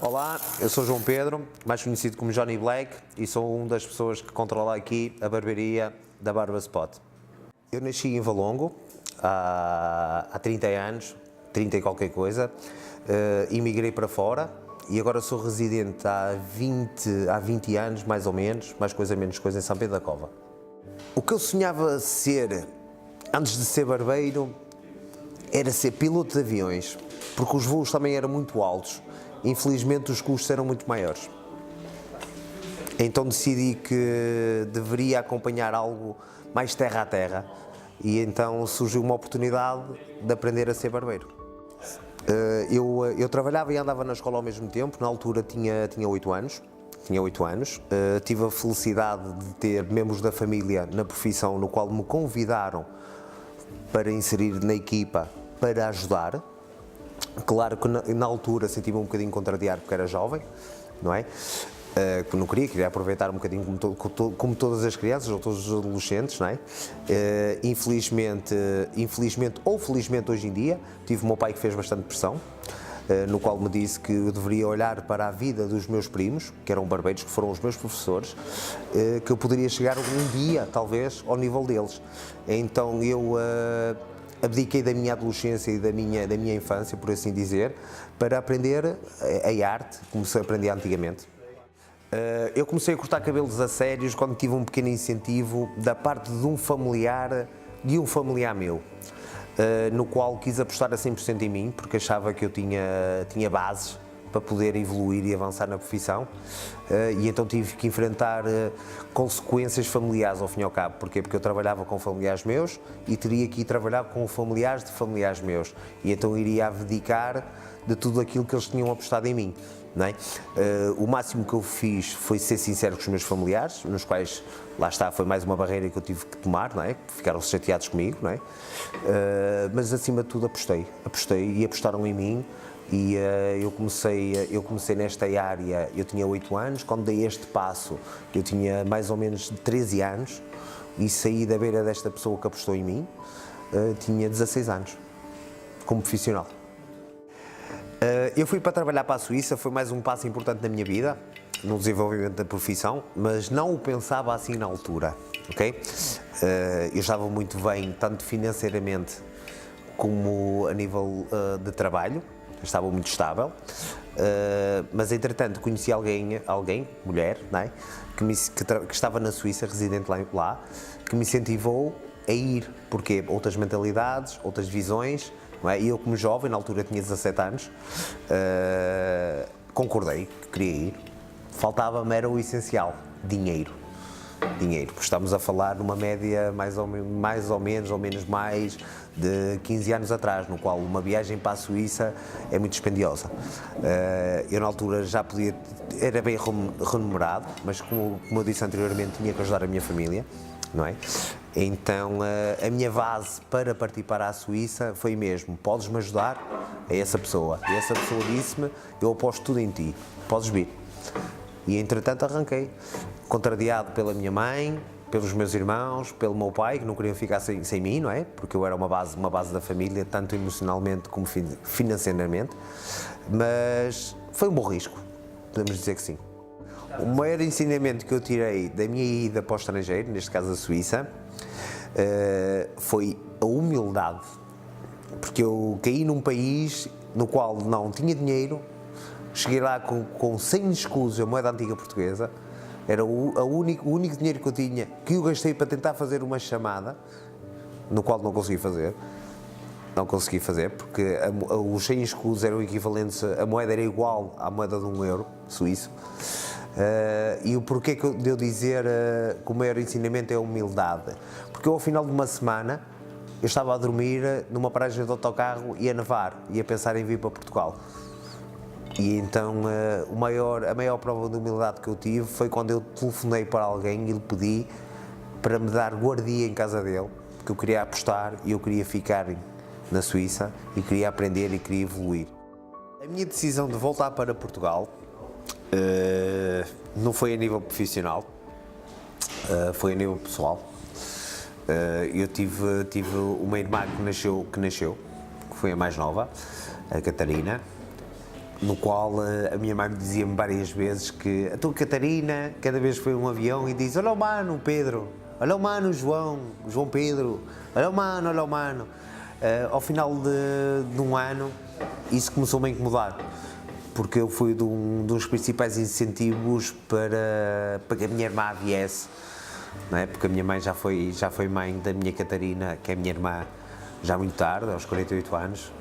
Olá, eu sou João Pedro, mais conhecido como Johnny Black, e sou uma das pessoas que controla aqui a barbearia da Barba Spot. Eu nasci em Valongo há 30 anos, 30 e qualquer coisa, emigrei para fora e agora sou residente há 20 anos, mais ou menos, mais coisa menos coisa, em São Pedro da Cova. O que eu sonhava ser, antes de ser barbeiro, era ser piloto de aviões, porque os voos também eram muito altos. Infelizmente os custos eram muito maiores. Então decidi que deveria acompanhar algo mais terra a terra e então surgiu uma oportunidade de aprender a ser barbeiro. Eu trabalhava e andava na escola ao mesmo tempo, na altura tinha 8 anos. Tive a felicidade de ter membros da família na profissão, no qual me convidaram para inserir na equipa para ajudar. Claro que na altura senti-me um bocadinho contrariado porque era jovem, não é? Que não queria aproveitar um bocadinho como todas as crianças ou todos os adolescentes, não é? Infelizmente ou felizmente hoje em dia, tive o meu pai que fez bastante pressão, no qual me disse que eu deveria olhar para a vida dos meus primos, que eram barbeiros, que foram os meus professores, que eu poderia chegar um dia, talvez, ao nível deles. Então eu abdiquei da minha adolescência e da minha infância, por assim dizer, para aprender a arte, como se aprendia antigamente. Eu comecei a cortar cabelos a sérios quando tive um pequeno incentivo da parte de um familiar meu, no qual quis apostar a 100% em mim, porque achava que eu tinha bases para poder evoluir e avançar na profissão, e então tive que enfrentar consequências familiares ao fim e ao cabo. Porquê? Porque eu trabalhava com familiares meus e teria que ir trabalhar com familiares de familiares meus, e então iria abdicar de tudo aquilo que eles tinham apostado em mim, não é? O máximo que eu fiz foi ser sincero com os meus familiares, nos quais, lá está, foi mais uma barreira que eu tive que tomar, não é? Ficaram chateados comigo, não é? Mas acima de tudo apostei e apostaram em mim. E eu comecei nesta área, eu tinha 8 anos, quando dei este passo eu tinha mais ou menos 13 anos e saí da beira desta pessoa que apostou em mim, tinha 16 anos, como profissional. Eu fui para trabalhar para a Suíça, foi mais um passo importante na minha vida, no desenvolvimento da profissão, mas não o pensava assim na altura, ok? Eu estava muito bem, tanto financeiramente como a nível de trabalho. Estava muito estável, mas entretanto conheci alguém, mulher, não é? que estava na Suíça, residente lá, que me incentivou a ir, porque outras mentalidades, outras visões, não é? E eu como jovem, na altura tinha 17 anos, concordei que queria ir, faltava-me era o essencial, dinheiro, porque estamos a falar numa média mais ou menos ou menos mais de 15 anos atrás, no qual uma viagem para a Suíça é muito dispendiosa. Eu na altura já era bem remunerado, mas como eu disse anteriormente, tinha que ajudar a minha família, não é? Então a minha base para partir para a Suíça foi mesmo: podes-me ajudar? É essa pessoa. E essa pessoa disse-me: eu aposto tudo em ti, podes vir. E entretanto arranquei, contrariado pela minha mãe, pelos meus irmãos, pelo meu pai, que não queriam ficar sem mim, não é? Porque eu era uma base da família, tanto emocionalmente como financeiramente, mas foi um bom risco, podemos dizer que sim. O maior ensinamento que eu tirei da minha ida para o estrangeiro, neste caso a Suíça, foi a humildade, porque eu caí num país no qual não tinha dinheiro. Cheguei lá com 100 escudos, a moeda antiga portuguesa, era o único dinheiro que eu tinha, que eu gastei para tentar fazer uma chamada, no qual não consegui fazer, porque os 100 escudos eram equivalentes, a moeda era igual à moeda de €1 suíço, e o porquê de eu dizer que o maior ensinamento é a humildade, porque eu ao final de uma semana, eu estava a dormir numa paragem de autocarro, ia nevar, ia pensar em vir para Portugal. E então a maior prova de humildade que eu tive foi quando eu telefonei para alguém e lhe pedi para me dar guardia em casa dele, porque eu queria apostar e eu queria ficar na Suíça e queria aprender e queria evoluir. A minha decisão de voltar para Portugal não foi a nível profissional, foi a nível pessoal. Eu tive uma irmã que nasceu, que foi a mais nova, a Catarina. no qual a minha mãe me dizia-me várias vezes que a tua Catarina, cada vez que foi um avião e diz: olha o mano Pedro, olha o mano João Pedro, olha o mano. Ao final de um ano, isso começou-me a incomodar, porque eu fui dos principais incentivos para que a minha irmã viesse, não é? Porque a minha mãe já foi mãe da minha Catarina, que é a minha irmã, já muito tarde, aos 48 anos,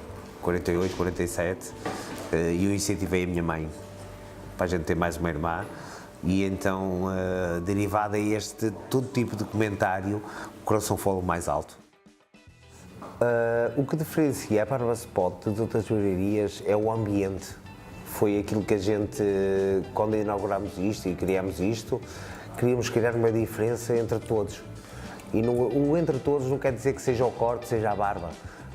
48, 47, e eu incentivei a minha mãe para a gente ter mais uma irmã, e então, derivado a todo tipo de comentário, o coração falou mais alto. O que diferencia a Barba Spot das outras joalherias é o ambiente. Foi aquilo que a gente, quando inaugurámos isto e criámos isto, queríamos criar uma diferença entre todos. E o entre todos não quer dizer que seja o corte, seja a barba,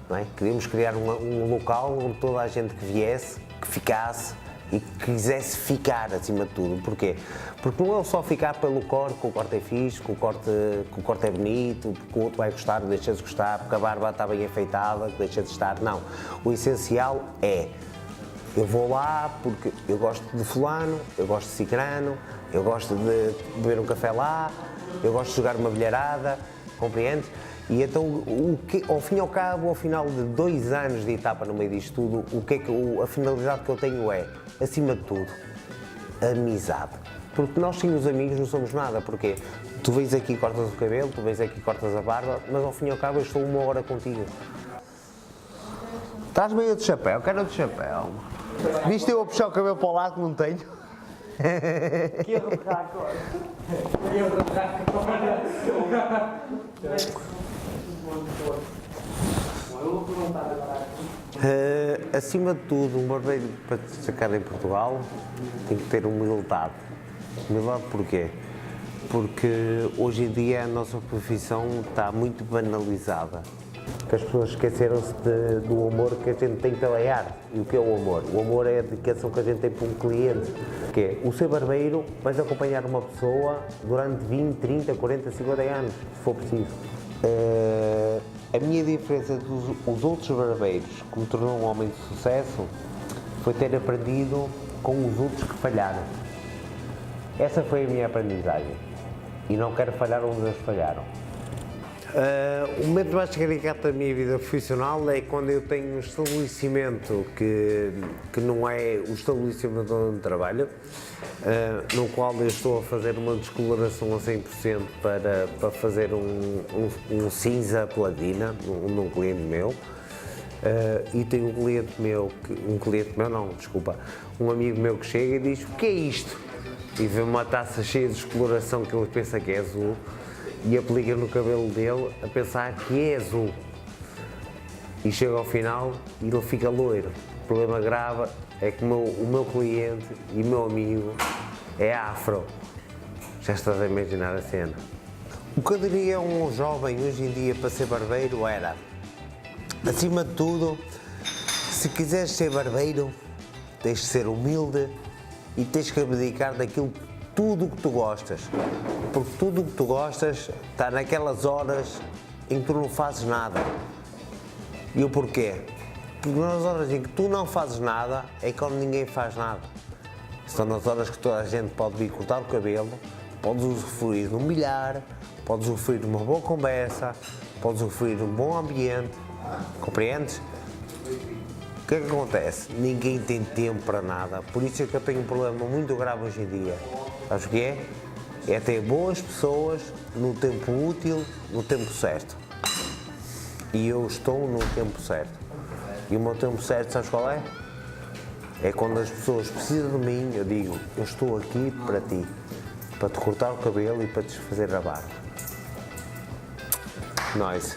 não é? Queríamos criar um local onde toda a gente que viesse, que ficasse e que quisesse ficar acima de tudo. Porquê? Porque não é só ficar pelo corte, que o corte é fixe, que o corte é bonito, porque o outro vai gostar, deixa de gostar, porque a barba está bem afeitada, deixa de estar. Não. O essencial é: eu vou lá porque eu gosto de fulano, eu gosto de cicrano, eu gosto de beber um café lá, eu gosto de jogar uma bilharada, compreendes? E então, ao fim e ao cabo, ao final de 2 anos de etapa no meio disto tudo, a finalidade que eu tenho é, acima de tudo, amizade. Porque nós sem os amigos não somos nada. Porquê? Tu vens aqui e cortas o cabelo, tu vens aqui e cortas a barba, mas ao fim e ao cabo eu estou 1 hora contigo. Estás meio de chapéu, quero de chapéu. Viste eu a puxar o cabelo para o lado que não tenho? Que erro de raco, olha. Que erro de raco. Eu vou perguntar agora. Acima de tudo, um barbeiro para destacar em Portugal tem que ter humildade. Humildade porquê? Porque hoje em dia a nossa profissão está muito banalizada. Porque as pessoas esqueceram-se do amor que a gente tem pela arte. E o que é o amor? O amor é a dedicação que a gente tem para um cliente. Que é, o ser barbeiro, vais acompanhar uma pessoa durante 20, 30, 40, 50 anos, se for preciso. A minha diferença dos outros barbeiros, que me tornou um homem de sucesso, foi ter aprendido com os outros que falharam. Essa foi a minha aprendizagem. E não quero falhar onde eles falharam. O momento mais caricato da minha vida profissional é quando eu tenho um estabelecimento que não é o estabelecimento onde trabalho, no qual eu estou a fazer uma descoloração a 100% para fazer um cinza platina num cliente meu. E tenho um amigo meu que chega e diz: o que é isto? E vê uma taça cheia de descoloração que ele pensa que é azul e aplica no cabelo dele a pensar que é azul. E chega ao final e ele fica loiro. O problema grave é que o meu cliente e o meu amigo é afro. Já estás a imaginar a cena. O que eu diria a um jovem hoje em dia para ser barbeiro era, acima de tudo, se quiseres ser barbeiro, tens de ser humilde e tens que abdicar daquilo tudo o que tu gostas. Porque tudo o que tu gostas está naquelas horas em que tu não fazes nada. E o porquê? Porque nas horas em que tu não fazes nada é quando ninguém faz nada. São nas horas que toda a gente pode vir cortar o cabelo, podes usufruir de um bilhar, podes usufruir de uma boa conversa, podes usufruir de um bom ambiente. Compreendes? O que é que acontece? Ninguém tem tempo para nada. Por isso é que eu tenho um problema muito grave hoje em dia. Sabes o que é? É ter boas pessoas no tempo útil, no tempo certo. E eu estou no tempo certo. E o meu tempo certo, sabes qual é? É quando as pessoas precisam de mim, eu digo: eu estou aqui para ti, para te cortar o cabelo e para te fazer a barba. Nice.